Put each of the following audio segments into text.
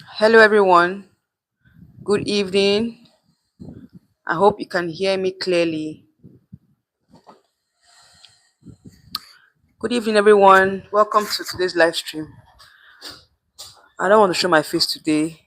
Hello, everyone. Good evening. I hope you can hear me clearly. Good evening, everyone. Welcome to today's live stream. I don't want to show my face today.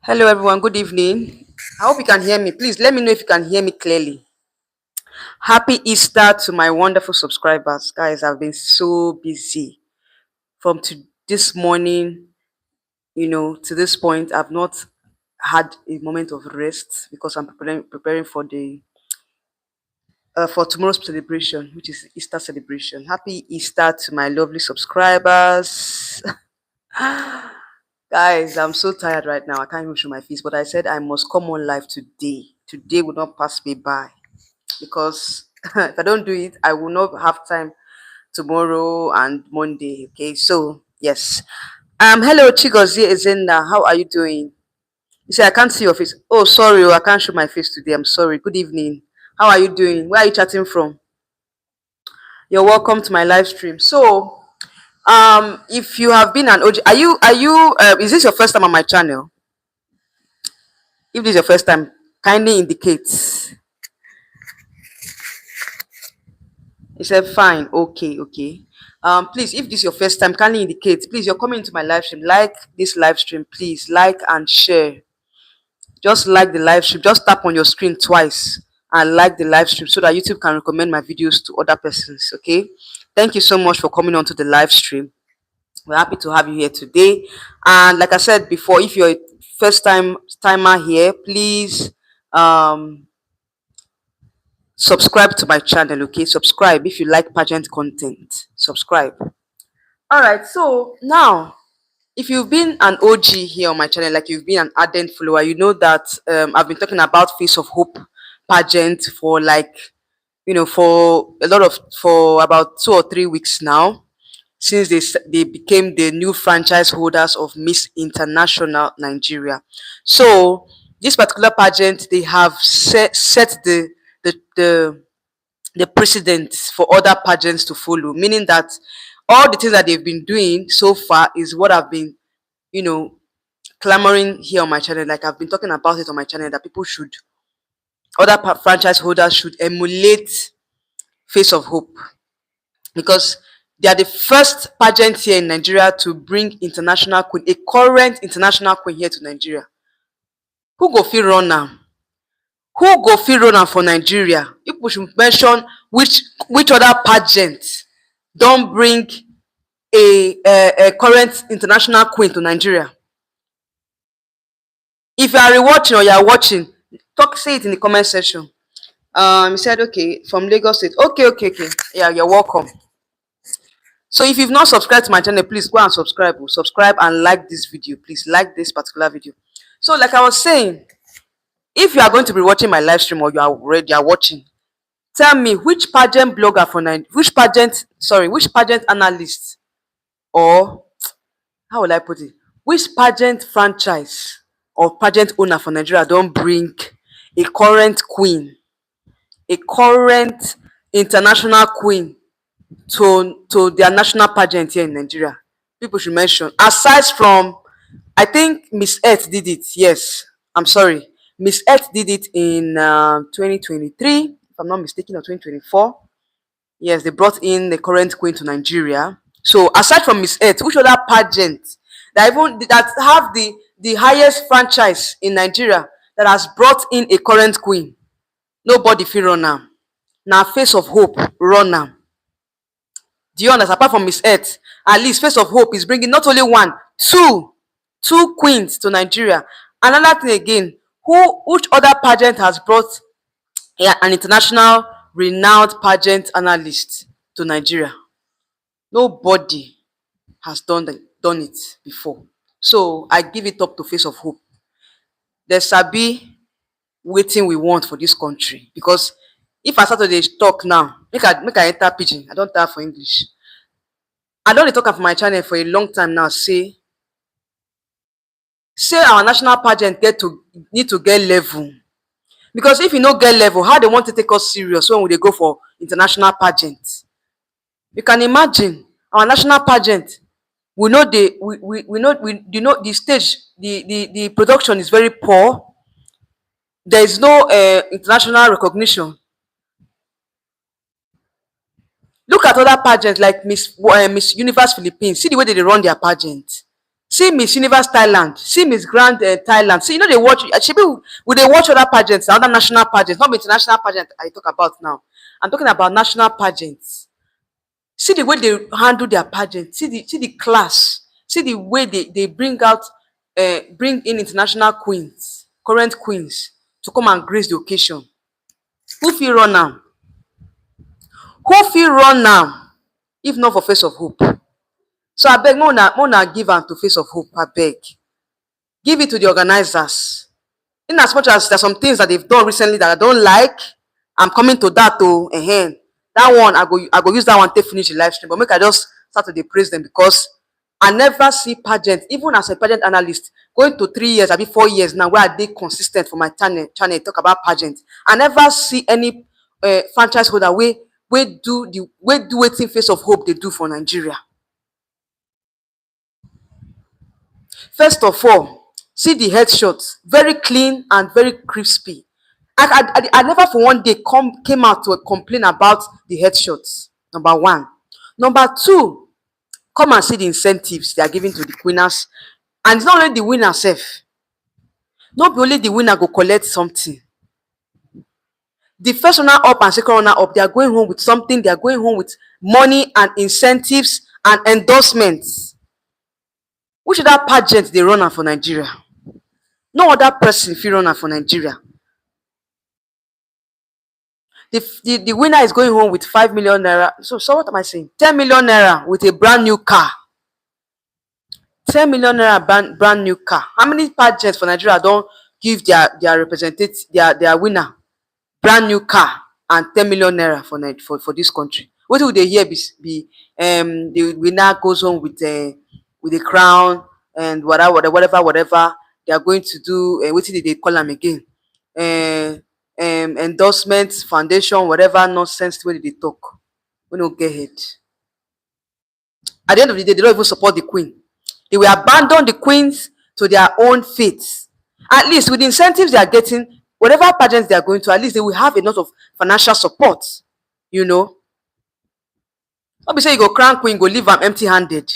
Hello, everyone. Good evening. I hope you can hear me. Please let me know if you can hear me clearly. Happy Easter to my wonderful subscribers. Guys, I've been so busy from this morning, to this point. I've not had a moment of rest because I'm preparing for tomorrow's celebration, which is Easter celebration. Happy Easter to my lovely subscribers. Guys, I'm so tired right now. I can't even show my face, but I said I must come on live today. Today will not pass me by because if I don't do it, I will not have time tomorrow and Monday. Okay, so yes. Hello, Chigozie Ezenna. How are you doing? You say I can't see your face. Oh, sorry, I can't show my face today. I'm sorry. Good evening. How are you doing? Where are you chatting from? You're welcome to my live stream. So, if you have been an OG, is this your first time on my channel? If this is your first time, kindly indicate. He said, fine, okay, okay. Please, if this is your first time, kindly indicate. Please, you're coming to my live stream. Like this live stream, please. Like and share. Just like the live stream. Just tap on your screen twice and like the live stream so that YouTube can recommend my videos to other persons. Okay. Thank you so much for coming on to the live stream. We're happy to have you here today. And like I said before, if you're a first timer here, please subscribe to my channel. Okay, subscribe if you like pageant content. Subscribe. All right. So now, if you've been an OG here on my channel, like you've been an ardent follower, you know that I've been talking about Face of Hope pageant for for about 2 or 3 weeks now, since they became the new franchise holders of Miss International Nigeria. So this particular pageant, they have set the the the precedent for other pageants to follow, meaning that all the things that they've been doing so far is what I've been, you know, clamoring here on my channel. Like I've been talking about it on my channel that other franchise holders should emulate Face of Hope, because they are the first pageant here in Nigeria to bring international queen, a current international queen here to Nigeria. Who go fit run am? Who go fit run am for Nigeria? People should mention which other pageant don bring a current international queen to Nigeria. If you are rewatching or you are watching, say it in the comment section. He said, okay, from Lagos State. Okay, okay, okay. Yeah, you're welcome. So if you've not subscribed to my channel, please go and subscribe. Subscribe and like this video. Please like this particular video. So like I was saying, if you are going to be watching my live stream or you are watching, tell me which pageant blogger for which pageant analyst, or how will I put it? Which pageant franchise or pageant owner for Nigeria don't bring a current queen, a current international queen to their national pageant here in Nigeria? People should mention. Aside from, I think Miss Earth did it. Yes, I'm sorry. Miss Earth did it in 2023, if I'm not mistaken, or 2024. Yes, they brought in the current queen to Nigeria. So aside from Miss Earth, which other pageant that have the highest franchise in Nigeria that has brought in a current queen? Nobody fit run am. Na Face of Hope run am. Do you understand? Apart from Miss Earth, at least Face of Hope is bringing not only one, two queens to Nigeria. Another thing again, which other pageant has brought an international renowned pageant analyst to Nigeria? Nobody has done it before. So I give it up to Face of Hope. There sabi wetin we want for this country, because if I start to dey talk now, make I enter pidgin. I don tire for English. I don't talk for my channel for a long time now. Say our national pageant need to get level. Because if you no get level, how they want to take us serious when they go for international pageant? You can imagine our national pageant. We know the stage, the production is very poor. There is no international recognition. Look at other pageants like Miss Universe Philippines. See the way they run their pageant. See Miss Universe Thailand. See Miss Grand Thailand. See, they watch. Will they watch other pageants, other national pageants, not international pageant I talk about now. I'm talking about national pageants. See the way they handle their pageant. See the class. See the way they bring in international queens, current queens, to come and grace the occasion. Who fit run am? Who fit run am if not for Face of Hope? So abeg, make una give am to Face of Hope, abeg. Give it to the organizers. In as much as there's some things that they've done recently that I don't like, I'm coming to that oh. That one I go use that one to finish the live stream. But make I just start to dey praise them, because I never see pageant, even as a pageant analyst, going to 3 years, abi 4 years now, where I dey consistent for my channel talk about pageant. I never see any franchise holder wey do wetin Face of Hope dey do for Nigeria. First of all, see the headshot, very clean and very crispy. I never for one day came out to complain about the headshots. Number one. Number two, come and see the incentives they are giving to the winners. And it's not only the winner sef. Not only the winner go collect something. The first runner up and second runner up, they are going home with something. They are going home with money and incentives and endorsements. Which other pageant they run am for Nigeria? No other person fit run am for Nigeria. The winner is going home with 5 million naira. So what am I saying? 10 million naira with a brand new car. 10 million naira brand new car. How many pageants for Nigeria don't give their representative, their winner, brand new car and 10 million naira for this country? What would they hear be the winner goes home with a crown and whatever they are going to do? What did they call them again? Endorsements, foundation, whatever nonsense way they talk. We don't get it. At the end of the day, they don't even support the queen. They will abandon the queens to their own fates. At least with the incentives they are getting, whatever pageants they are going to, at least they will have a lot of financial support. You know. Not be say you go crown queen, go leave them empty-handed.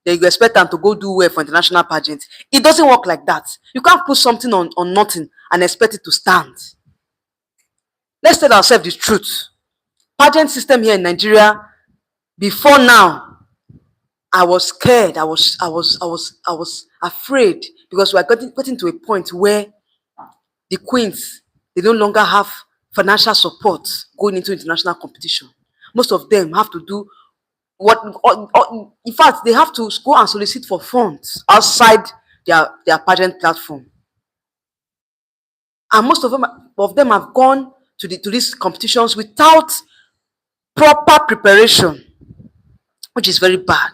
Then you expect them to go do well for international pageants. It doesn't work like that. You can't put something on nothing and expect it to stand. Let's tell ourselves the truth. Pageant system here in Nigeria, before now, I was scared. I was afraid, because we are getting to a point where the queens, they no longer have financial support going into international competition. Most of them have to do in fact, they have to go and solicit for funds outside their pageant platform. And most of them have gone to these competitions without proper preparation, which is very bad.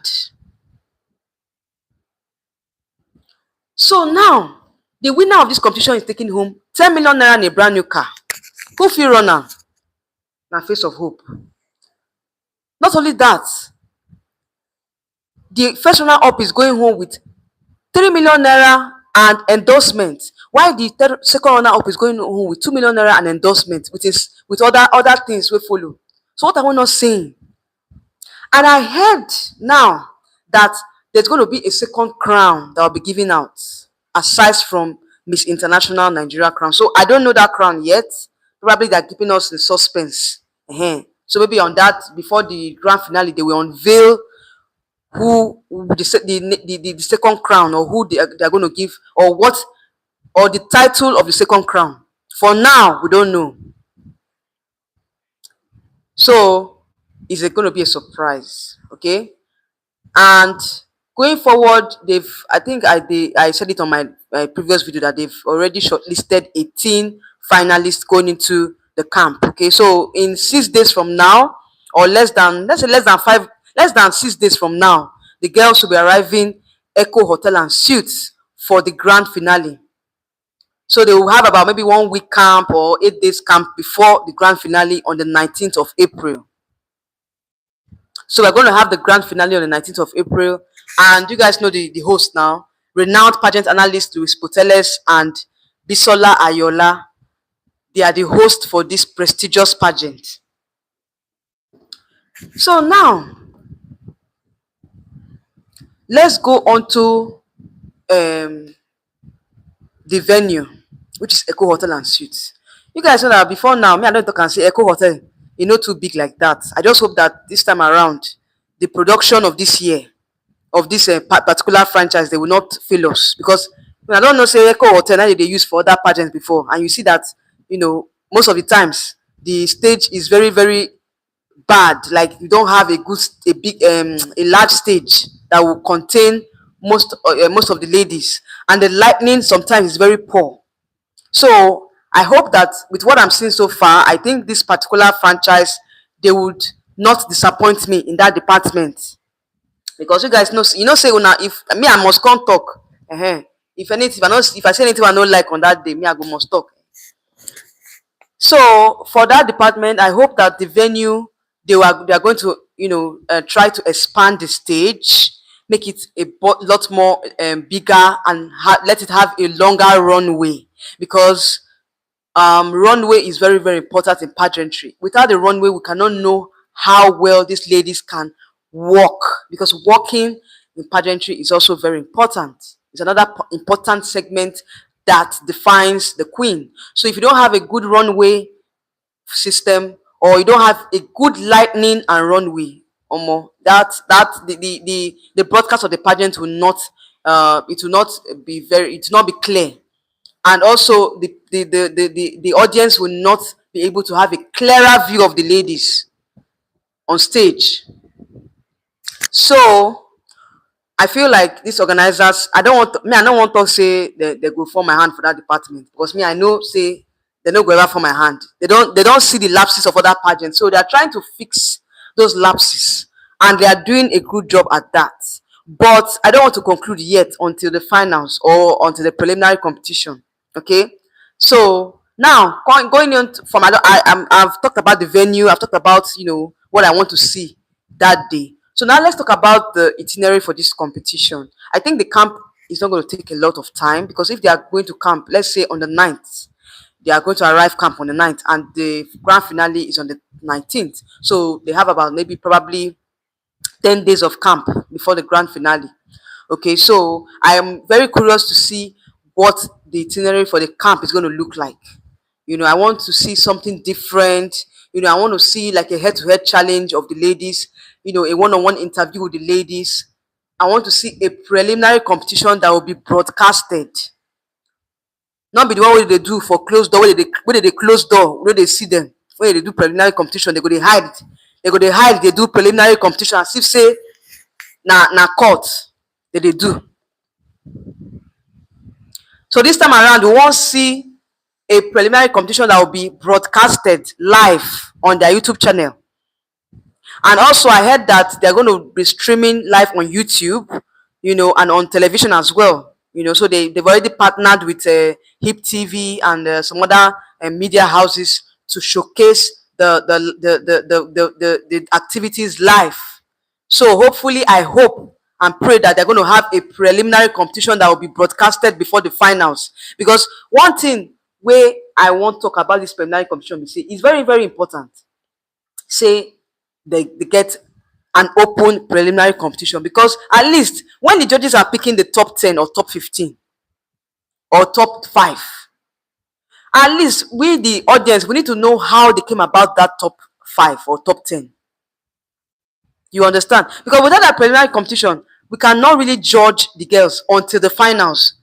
So now, the winner of this competition is taking home 10 million naira in a brand new car. Who fit run am? Na Face of Hope. Not only that, the first runner up is going home with 3 million naira and endorsement, while the second runner up is going home with 2 million naira and endorsement, with other things we follow. So what am I not saying? And I heard now that there's going to be a second crown that will be given out, aside from Miss International Nigeria crown. So I don't know that crown yet. Probably they're keeping us in suspense. So maybe on that, before the grand finale, they will unveil who the second crown, or who they are going to give, or the title of the second crown. For now, we don't know. So is it going to be a surprise? Okay. And going forward, I think I said it on my previous video that they've already shortlisted 18 finalists going into the camp. Okay, so in 6 days from now, or let's say less than 5, Less than 6 days from now, the girls will be arriving Echo Hotel and Suites for the grand finale. So they will have about maybe 1 week camp or 8 days camp before the grand finale on the 19th of April. So we're going to have the grand finale on the 19th of April. And you guys know the host now. Renowned pageant analyst Luis Poteles and Bisola Ayola. They are the host for this prestigious pageant. So now, let's go on to the venue, which is Echo Hotel and Suites. You guys know that before now, me I don't talk and say Echo Hotel, too big like that. I just hope that this time around, the production of this year, of this particular franchise, they will not fail us, because I don't know say Echo Hotel now they use for other pageants before, and you see that most of the times the stage is very very bad. Like you don't have a large stage that will contain most of the ladies, and the lighting sometimes is very poor. So I hope that with what I'm seeing so far, I think this particular franchise, they would not disappoint me in that department, because you guys know, say una, if me I must come talk. If anything, if I say anything I don't like on that day, me I go must talk. So for that department, I hope that the venue, they are going to try to expand the stage, make it a lot more bigger, and let it have a longer runway, because runway is very very important in pageantry. Without the runway, we cannot know how well these ladies can walk, because walking in pageantry is also very important. It's another important segment that defines the queen. So if you don't have a good runway system, or you don't have a good lightning and runway, that the broadcast of the pageant will not it will not be clear, and also the audience will not be able to have a clearer view of the ladies on stage. So I feel like these organizers, I don't want to say they go for my hand for that department, because me I know say they don't go ever for my hand. They don't see the lapses of other pageants, so they are trying to fix those lapses, and they are doing a good job at that. But I don't want to conclude yet until the finals or until the preliminary competition. Okay, so now going on from I've talked about the venue. I've talked about what I want to see that day. So now let's talk about the itinerary for this competition. I think the camp is not going to take a lot of time, because if they are going to camp, let's say on the 9th, they are going to arrive camp on the 9th, and the grand finale is on the 19th. So they have about maybe probably 10 days of camp before the grand finale. Okay, so I am very curious to see what the itinerary for the camp is going to look like. I want to see something different. I want to see like a head-to-head challenge of the ladies, a one-on-one interview with the ladies. I want to see a preliminary competition that will be broadcasted. Not be the one where they do for closed door, where they close door, where they see them. When they do preliminary competition, they go they hide. They do preliminary competition as if say na court that they do. So this time around, we won't see a preliminary competition that will be broadcasted live on their YouTube channel. And also I heard that they're going to be streaming live on YouTube, and on television as well. So they've already partnered with Hip TV and some other media houses to showcase the activities live. So hopefully, I hope and pray that they're going to have a preliminary competition that will be broadcasted before the finals. Because one thing where I want to talk about this preliminary competition, we say, is very very important. Say they get an open preliminary competition, because at least when the judges are picking the top 10 or top 15 or top 5, at least we the audience, we need to know how they came about that top 5 or top 10. You understand? Because without that preliminary competition, we cannot really judge the girls until the finals.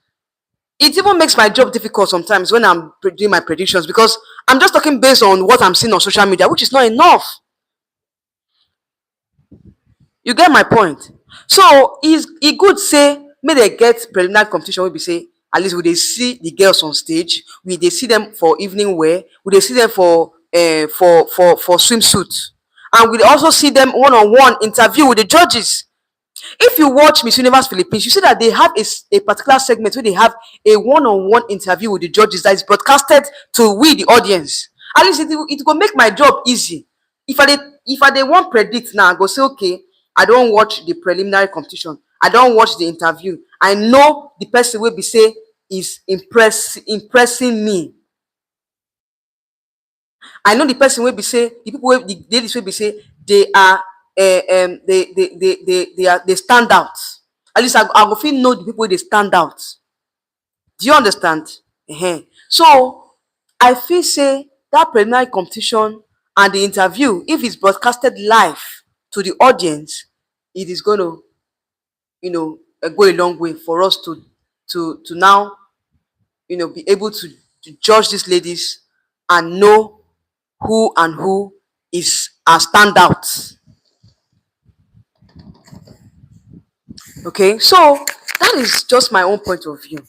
It even makes my job difficult sometimes when I'm doing my predictions, because I'm just talking based on what I'm seeing on social media, which is not enough. You get my point? So it good say may they get preliminary competition, will be say at least we they see the girls on stage, we they see them for evening wear, we they see them for swimsuit, and we also see them one-on-one interview with the judges. If you watch Miss Universe Philippines, you see that they have a particular segment where they have a one-on-one interview with the judges that is broadcasted to we, the audience. At least it will make my job easy. If I want predict now, I go say, okay, I don't watch the preliminary competition. I don't watch the interview. I know the person will be say is impressing me. I know the person will be say the people will the ladies will be say they are they stand out. At least I go feel know the people they stand out. Do you understand? So I feel say that preliminary competition and the interview, if it's broadcasted live to the audience, it is going to, go a long way for us to now, be able to judge these ladies and know who is a standout. Okay, so that is just my own point of view.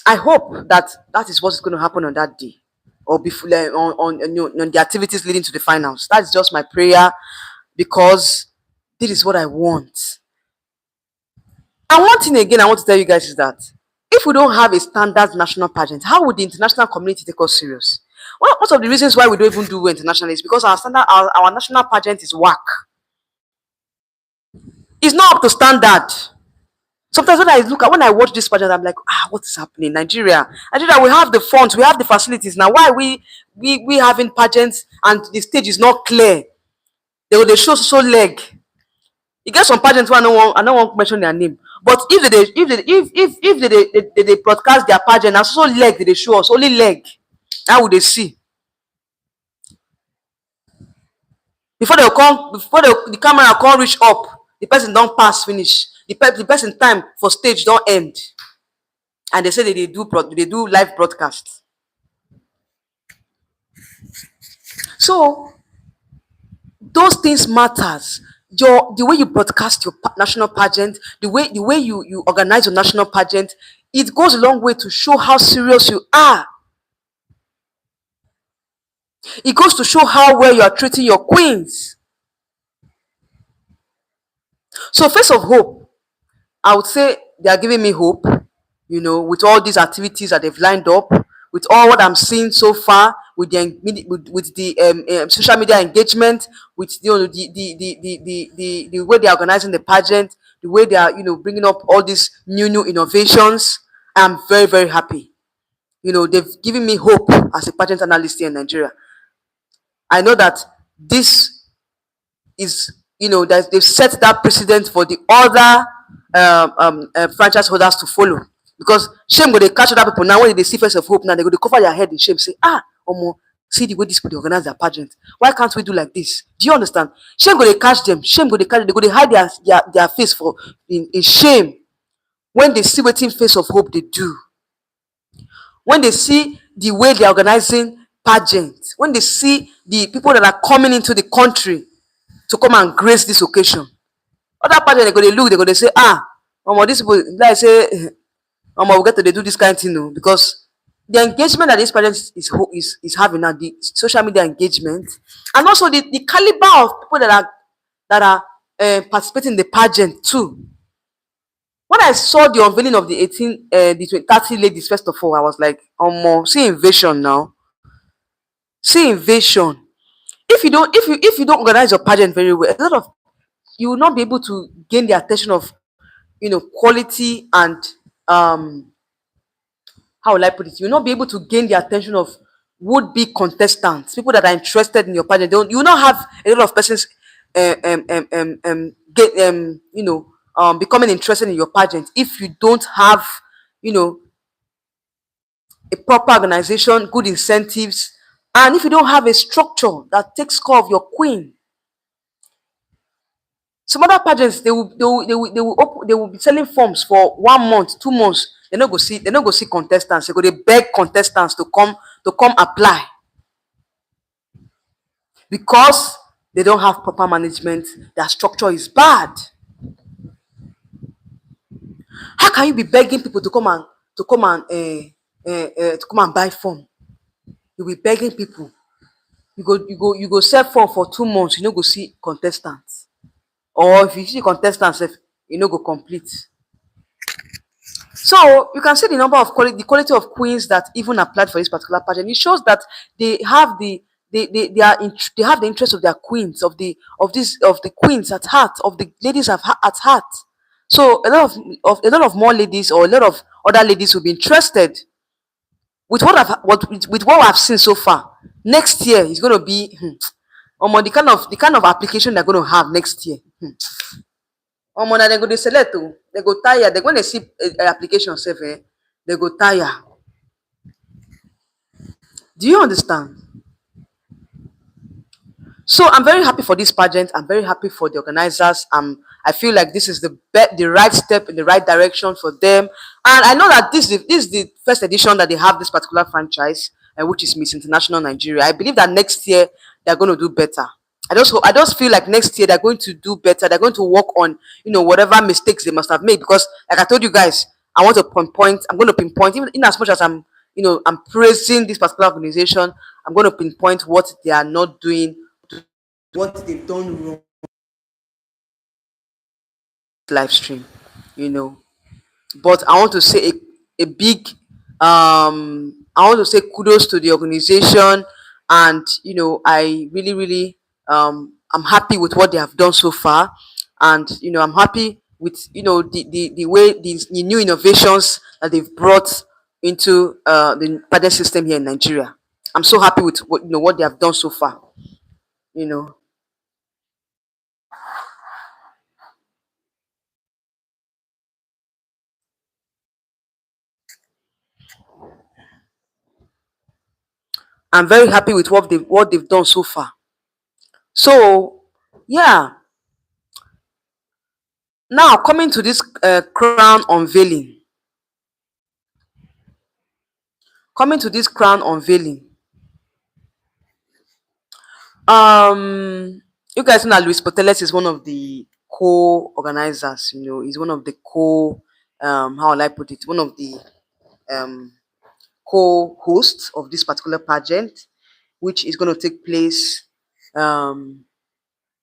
I hope that is what is going to happen on that day, or before on the activities leading to the finals. That's just my prayer, because this is what I want. And one thing again I want to tell you guys is that if we don't have a standard national pageant, how would the international community take us serious? Well, one of the reasons why we don't even do international is because our national pageant is whack. It's not up to standard. Sometimes when I watch this pageant, I'm like, what is happening? Nigeria, we have the funds, we have the facilities. Now, why are we having pageants and the stage is not clear? They show so leg. You get some pageants where I don't want to mention their name. But if they broadcast their pageant, and so leg they show us, only leg. How would they see? Before the camera can't reach up, the person don't pass finish. The person time for stage don't end. And they say that they do live broadcast. So those things matters. The way you broadcast your national pageant, the way you organize your national pageant, it goes a long way to show how serious you are. It goes to show how well you are treating your queens. So Face of Hope, I would say they are giving me hope, with all these activities that they've lined up, with all what I'm seeing so far, with the social media engagement, with the way they are organizing the pageant, the way they are bringing up all these new innovations. I'm very, very happy. They've given me hope as a pageant analyst here in Nigeria. I know that this is, that they've set that precedent for the other franchise holders to follow. Because shame go they catch other people now when they see Face of Hope now, they go to cover their head in shame, say, omo, see the way these people organize their pageant. Why can't we do like this? Do you understand? Shame go they catch them, shame go they catch them, they go they hide their face in shame when they see what Face of Hope they do. When they see the way they're organizing pageants, when they see the people that are coming into the country to come and grace this occasion. Other pageant they go they look, they go they say, these people like say, we get to they do this kind of thing, because the engagement that this pageant is having now, the social media engagement, and also the caliber of people that are participating in the pageant too. When I saw the unveiling of the 30 ladies, first of all, I was like, see invasion now. See invasion. If you don't organize your pageant very well, you will not be able to gain the attention of quality and how will I put it? You will not be able to gain the attention of would-be contestants, people that are interested in your pageant. You will not have a lot of persons becoming interested in your pageant if you don't have a proper organization, good incentives, and if you don't have a structure that takes care of your queen. Some other pageants, they will be selling forms for 1 month, 2 months. They not go see contestants. They go they beg contestants to come apply, because they don't have proper management. Their structure is bad. How can you be begging people to come and buy form? You'll be begging people. you go sell form for 2 months, you no go see contestants. Or if you see contestants sef, you no go complete. So you can see the number of the quality of queens that even applied for this particular pageant. It shows that they have they have the interest of their queens, of the queens at heart, of the ladies at heart. So a lot of more ladies, or a lot of other ladies, will be interested with with what I've seen so far. Next year is going to be the kind of application they're going to have next year. Na dem go dey select o, dem go tire. Dem, when they see application sef, dem go tire. Do you understand? So I'm very happy for this pageant. I'm very happy for the organizers. I feel like this is the right step in the right direction for them. And I know that this is the first edition that they have this particular franchise, which is Miss International Nigeria. I believe that next year they're going to do better. I just feel like next year they're going to do better. They're going to work on, whatever mistakes they must have made. Because like I told you guys, I want to pinpoint. I'm going to pinpoint, even in as much as I'm praising this particular organization. I'm going to pinpoint what they are not doing, what they've done wrong. Live stream, you know. But I want to say a big I want to say kudos to the organization. And I really, really I'm happy with what they have done so far. And I'm happy with the way the new innovations that they've brought into the pageant system here in Nigeria. I'm so happy with what they have done so far. you know I'm very happy with what they've done so far. So yeah, now coming to this crown unveiling. Coming to this crown unveiling. You guys know that Luis Poteles is one of the co-organizers. He's one of the how will I put it? One of the um co-hosts of this particular pageant, which is going to take place um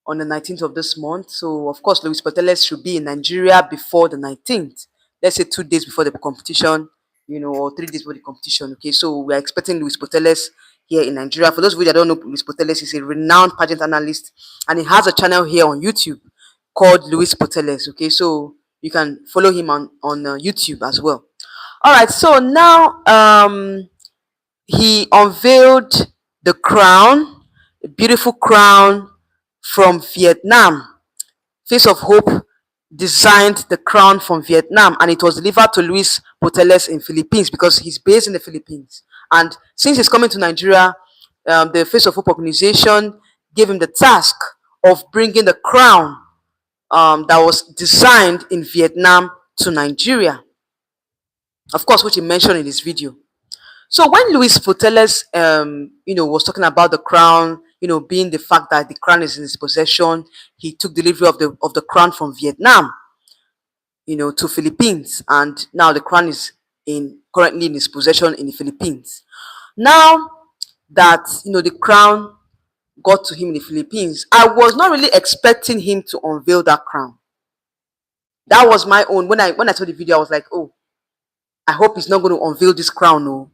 on the 19th of this month. So, of course, Luis Poteles should be in Nigeria before the 19th. Let's say 2 days before the competition, or 3 days before the competition. Okay, so we are expecting Luis Poteles here in Nigeria. For those of you that don't know, Luis Poteles is a renowned pageant analyst, and he has a channel here on YouTube called Luis Poteles. Okay, so you can follow him on YouTube as well. All right, so now he unveiled the crown, a beautiful crown from Vietnam. Face of Hope designed the crown from Vietnam, and it was delivered to Luis Poteles in Philippines because he's based in the Philippines. And since he's coming to Nigeria, the Face of Hope organization gave him the task of bringing the crown that was designed in Vietnam to Nigeria. Of course, which he mentioned in his video. So when Luis Poteles, was talking about the crown, being the fact that the crown is in his possession, he took delivery of the crown from Vietnam, to Philippines, and now the crown is currently in his possession in the Philippines. Now that the crown got to him in the Philippines, I was not really expecting him to unveil that crown. That was my own. When I saw the video, I was like, oh, I hope he's not going to unveil this crown, no.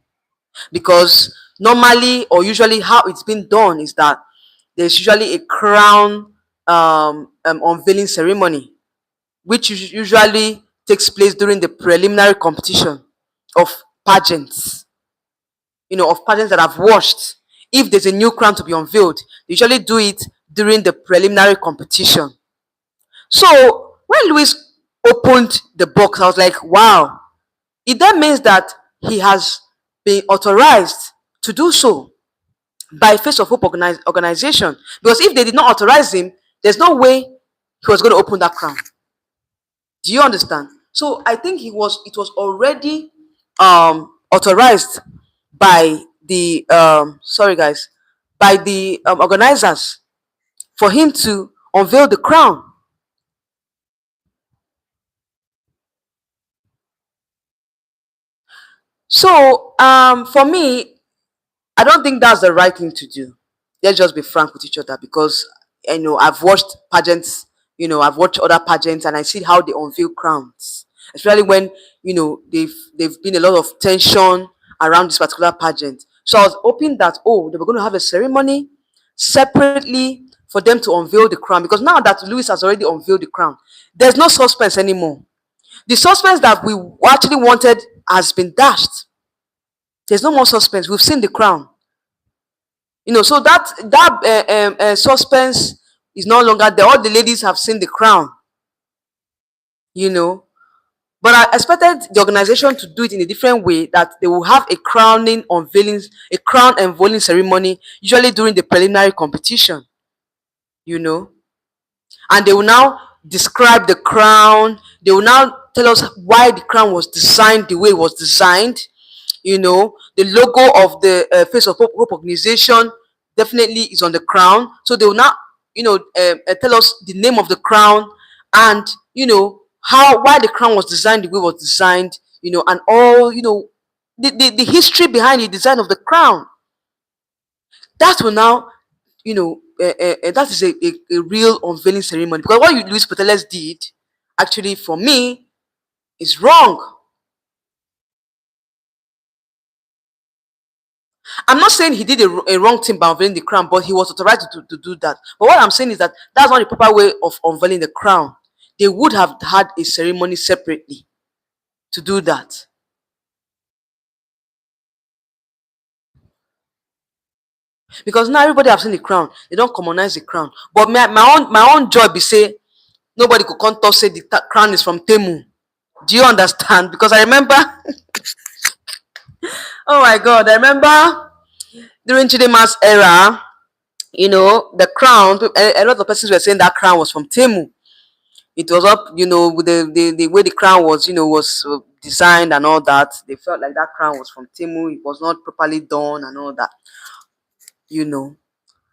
Because normally or usually how it's been done is that there's usually a crown unveiling ceremony, which usually takes place during the preliminary competition of pageants, of pageants that have washed. If there's a new crown to be unveiled, they usually do it during the preliminary competition. So when Louis opened the box, I was like, wow, it then means that he has been authorized to do so by Face of Hope organization. Because if they did not authorize him, there's no way he was going to open that crown. Do you understand? So I think it was already authorized by the sorry guys, by the organizers for him to unveil the crown. So for me, I don't think that's the right thing to do. let's just be frank with each other, because I've watched pageants, I've watched other pageants, and I see how they unveil crowns, especially when they've been a lot of tension around this particular pageant. So I was hoping that, oh, they were going to have a ceremony separately for them to unveil the crown, because now that Louis has already unveiled the crown, there's no suspense anymore. The suspense that we actually wanted has been dashed. There's no more suspense. We've seen the crown. So that suspense is no longer there. All the ladies have seen the crown. You know, but I expected the organization to do it in a different way. That they will have a crown unveiling ceremony, usually during the preliminary competition. You know, and they will now describe the crown. They will now tell us why the crown was designed the way it was designed. The logo of the Face of Hope organization definitely is on the crown. So they will now tell us the name of the crown, and how why the crown was designed the way it was designed, and all the history behind the design of the crown. That will now that is a real unveiling ceremony, because what Luis Puteles did, actually, for me, is wrong. I'm not saying he did a wrong thing by unveiling the crown, but he was authorized to do that. But what I'm saying is that that's not the proper way of unveiling the crown. They would have had a ceremony separately to do that. Because now everybody have seen the crown, they don't commonize the crown. But my own joy be say nobody could come talk say the crown is from Temu. Do you understand? Because I remember, oh my God, I remember during Chidema's era, the crown, a lot of persons were saying that crown was from Temu. It was up, with the way the crown was, was designed and all that. They felt like that crown was from Temu. It was not properly done and all that,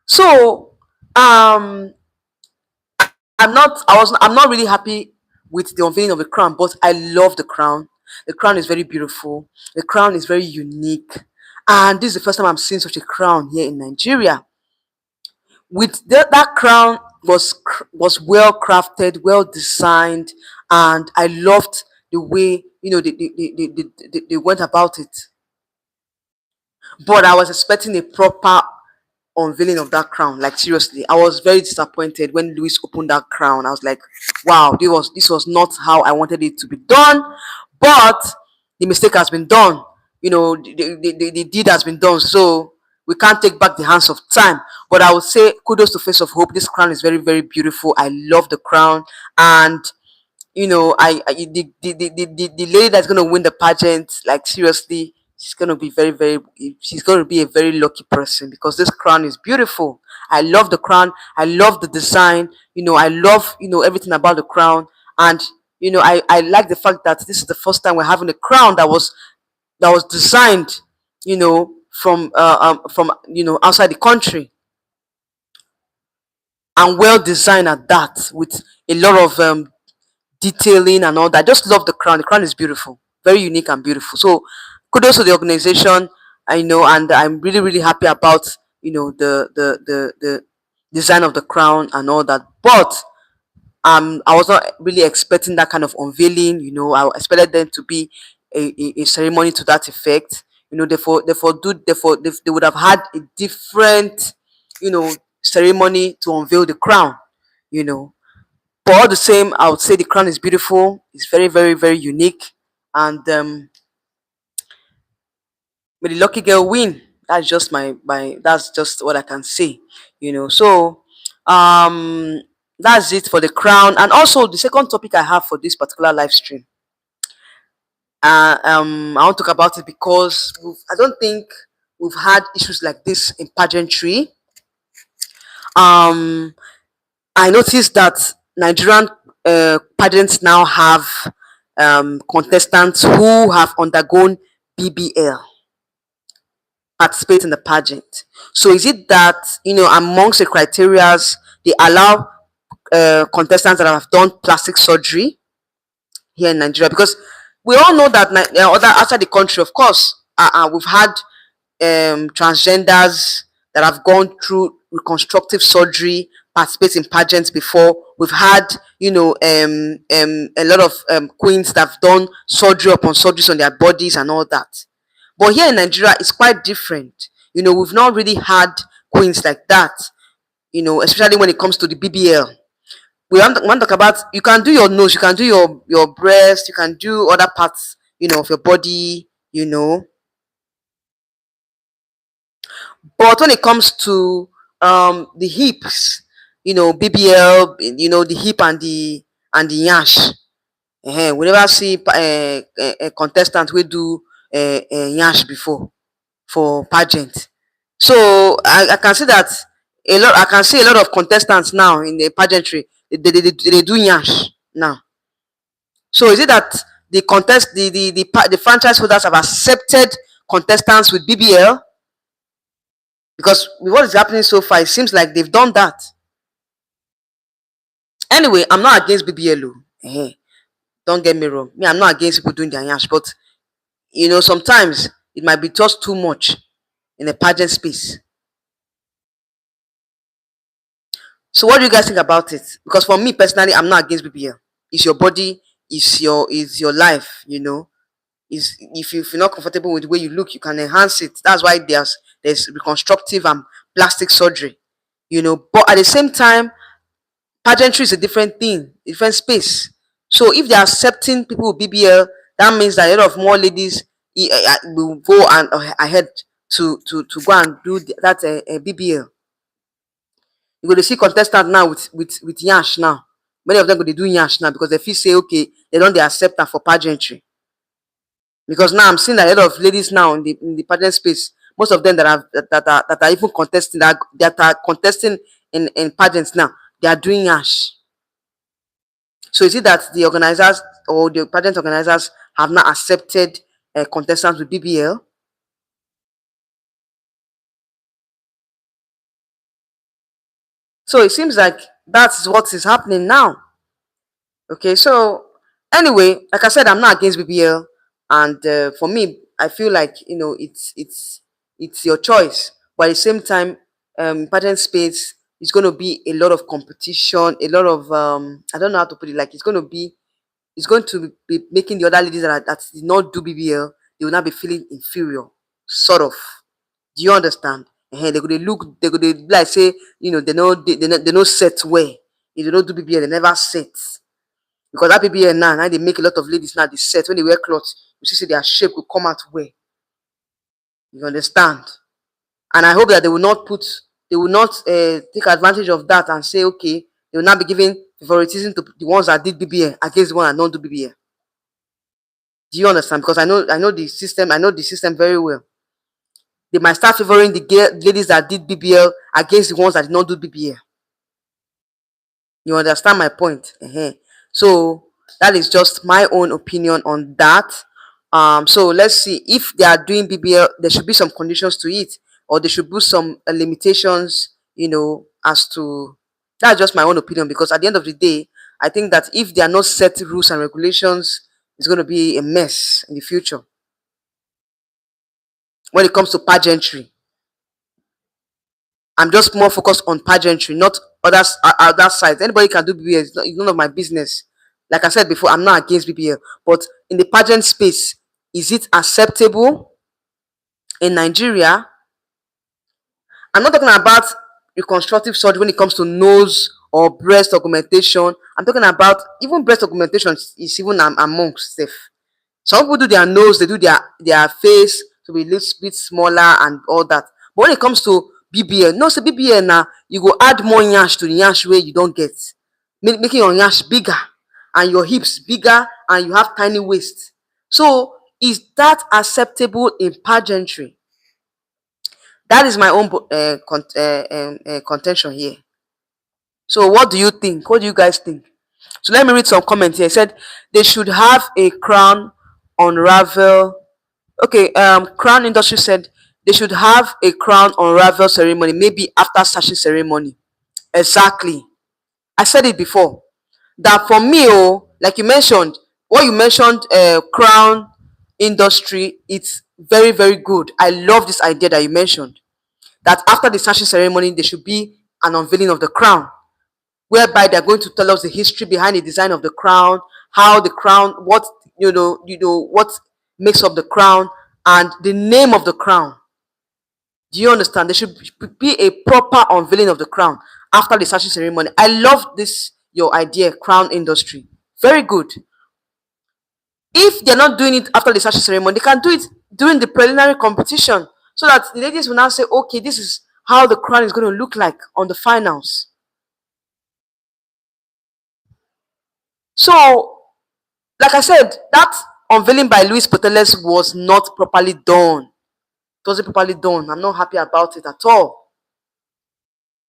So, I'm not really happy with the unveiling of the crown, but I love the crown. The crown is very beautiful. The crown is very unique. And this is the first time I'm seeing such a crown here in Nigeria. With that crown was well crafted, well designed, and I loved the way they went about it. But I was expecting a proper unveiling of that crown. Like, seriously, I was very disappointed when Louis opened that crown. I was like, wow, this was not how I wanted it to be done. But the mistake has been done. The deed has been done. So we can't take back the hands of time. But I would say kudos to Face of Hope. This crown is very, very beautiful. I love the crown. And the lady that's gonna win the pageant, like, seriously, she's gonna be very, very, she's gonna be a very lucky person, because this crown is beautiful. I love the crown. I love the design. I love everything about the crown, and I like the fact that this is the first time we're having a crown that was designed, from outside the country, and well designed at that, with a lot of detailing and all that. I just love the crown. The crown is beautiful, very unique and beautiful. So kudos to the organization. And I'm really, really happy about the design of the crown and all that. But I was not really expecting that kind of unveiling. I expected them to be a ceremony to that effect. They would have had a different ceremony to unveil the crown. You know, but all the same, I would say the crown is beautiful. It's very, very, very unique, and may the lucky girl win. That's just my. That's just what I can say. So that's it for the crown. And also, the second topic I have for this particular live stream. I want to talk about it because I don't think we've had issues like this in pageantry. Um, I noticed that Nigerian pageants now have contestants who have undergone BBL, participate in the pageant. So is it that amongst the criterias they allow contestants that have done plastic surgery here in Nigeria? Because we all know that outside the country, of course, we've had transgenders that have gone through reconstructive surgery, participate in pageants before. We've had, a lot of queens that have done surgery upon surgeries on their bodies and all that. But here in Nigeria, it's quite different. We've not really had queens like that, especially when it comes to the BBL. We want to talk about, you can do your nose, you can do your breast, you can do other parts, of your body, But when it comes to the hips, BBL, the hip and the yash. We never see a contestant we do yash before for pageant. So I can see that I can see a lot of contestants now in the pageantry. They do yash now. So is it that the franchise holders have accepted contestants with BBL? Because with what is happening so far, it seems like they've done that. Anyway, I'm not against BBL. Don't get me wrong. Me, I'm not against people doing their yash, but sometimes it might be just too much in the pageant space. So what do you guys think about it? Because for me personally, I'm not against BBL. It's your body, it's your life, Is if you're not comfortable with the way you look, you can enhance it. That's why there's reconstructive and plastic surgery. But at the same time, pageantry is a different thing, different space. So if they're accepting people with BBL, that means that a lot of more ladies will go and ahead to go and do that BBL. You go to see contestant now with yash now. Many of them go to do yash now because they feel say okay, they don't they accept that for pageantry. Because now I'm seeing that a lot of ladies now in the pageant space, most of them that are even contesting that are contesting in pageants now, they are doing yash. So is it that the organizers or the pageant organizers have not accepted contestants with BBL? So it seems like that's what is happening now. Okay, so anyway, like I said, I'm not against BBL, and for me, I feel like it's your choice, but at the same time, pageant space is going to be a lot of competition, a lot of I don't know how to put it. Like it's going to be making the other ladies that did not do BBL, they will not be feeling inferior, sort of. Do you understand? They go dey like say they no set well. If they don't do BBL, they never set. Because that BBL now they make a lot of ladies now they set when they wear clothes. You see, say their shape will come out well. You understand? And I hope that they will not take advantage of that and say, okay, they will not be giving favoritism to the ones that did BBL against the one that don't do BBL. Do you understand? Because I know the system very well. They might start favoring the ladies that did BBL against the ones that did not do BBL. You understand my point? So that is just my own opinion on that. So let's see, if they are doing BBL, there should be some conditions to it, or there should be some limitations. As to that's just my own opinion, because at the end of the day, I think that if there are not set rules and regulations, it's going to be a mess in the future when it comes to pageantry. I'm just more focused on pageantry, not other sides. Anybody can do BBL. It's none of my business. Like I said before, I'm not against BBL, but in the pageant space, is it acceptable in Nigeria? I'm not talking about reconstructive surgery when it comes to nose or breast augmentation. I'm talking about even breast augmentation is even amongst safe. Some people do their nose, they do their face to be a little bit smaller and all that. But when it comes to BBL, no, say BBL now, you go add more yash to the yash where you don't get. Making your yash bigger and your hips bigger and you have tiny waist. So is that acceptable in pageantry? That is my own contention here. So what do you think? What do you guys think? So let me read some comments here. It said they should have a crown unravel. Okay, crown industry said they should have a crown unravel ceremony, maybe after sashing ceremony. Exactly. I said it before. That for me, like you mentioned, what you mentioned, crown industry, it's very, very good. I love this idea that you mentioned. that after the snatching ceremony, there should be an unveiling of the crown, whereby they're going to tell us the history behind the design of the crown, how the crown, what what makes up the crown, and the name of the crown. Do you understand? There should be a proper unveiling of the crown after the snatching ceremony. I love this, your idea, crown industry. Very good. If they're not doing it after the snatching ceremony, they can do it during the preliminary competition, so that the ladies will now say, okay, this is how the crown is going to look like on the finals. So, like I said, that unveiling by Louis Poteles was not properly done. It wasn't properly done. I'm not happy about it at all.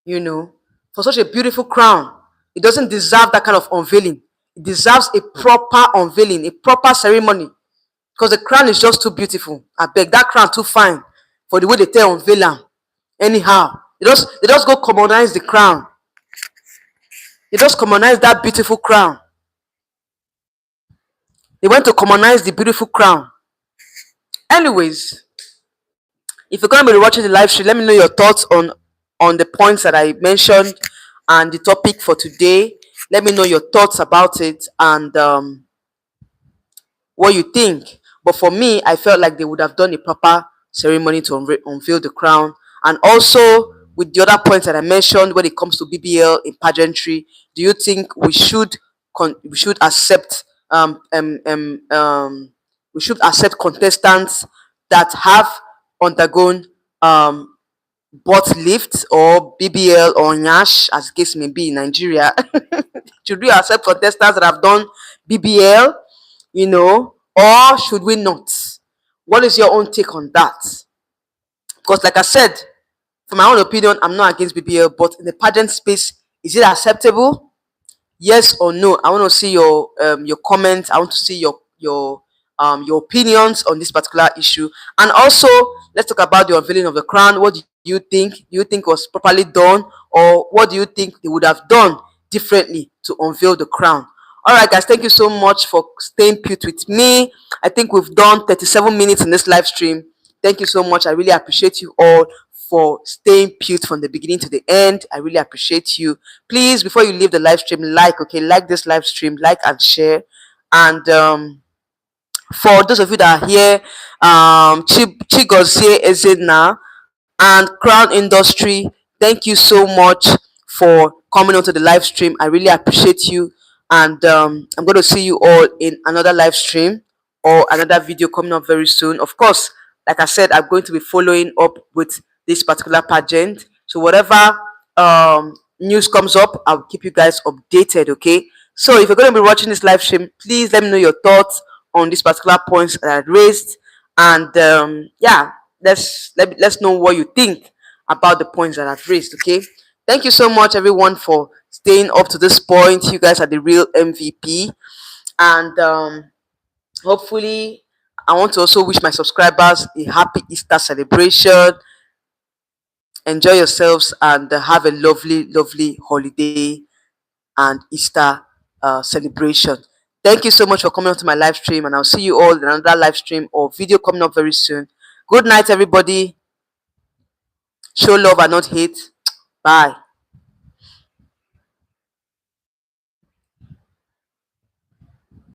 For such a beautiful crown, it doesn't deserve that kind of unveiling. It deserves a proper unveiling, a proper ceremony. Because the crown is just too beautiful. I beg, that crown too fine for the way they tell unveil them. Anyhow, they just go commonize the crown. They just commonize that beautiful crown. They went to commonize the beautiful crown. Anyways, if you're going to be watching the live stream, let me know your thoughts on the points that I mentioned and the topic for today. Let me know your thoughts about it and what you think. But for me, I felt like they would have done a proper ceremony to unveil the crown. And also, with the other points that I mentioned when it comes to BBL in pageantry, do you think we should accept we should accept contestants that have undergone butt lift or BBL or Nyash, as the case may be in Nigeria? Should we accept contestants that have done BBL, or should we not? What is your own take on that? Because like I said, from my own opinion, I'm not against BBL, but in the pageant space, is it acceptable? Yes or no? I want to see your comments. I want to see your opinions on this particular issue. And also, let's talk about the unveiling of the crown. What do you think? Do you think was properly done, or what do you think they would have done differently to unveil the crown? All right, guys, thank you so much for staying put with me. I think we've done 37 minutes in this live stream. Thank you so much. I really appreciate you all for staying put from the beginning to the end. I really appreciate you. Please, before you leave the live stream, like this live stream, like and share. And for those of you that are here, Chigozie Ezena and Crown Industry, thank you so much for coming onto the live stream. I really appreciate you. And I'm going to see you all in another live stream or another video coming up very soon. Of course, like I said, I'm going to be following up with this particular pageant. So whatever news comes up, I'll keep you guys updated, okay? So if you're going to be watching this live stream, please let me know your thoughts on these particular points that I raised. And yeah, let's know what you think about the points that I've raised, okay? Thank you so much, everyone, for staying up to this point. You guys are the real MVP. And hopefully, I want to also wish my subscribers a happy Easter celebration. Enjoy yourselves and have a lovely, lovely holiday and Easter celebration. Thank you so much for coming on to my live stream, and I'll see you all in another live stream or video coming up very soon. Good night, everybody. Show love and not hate. Bye.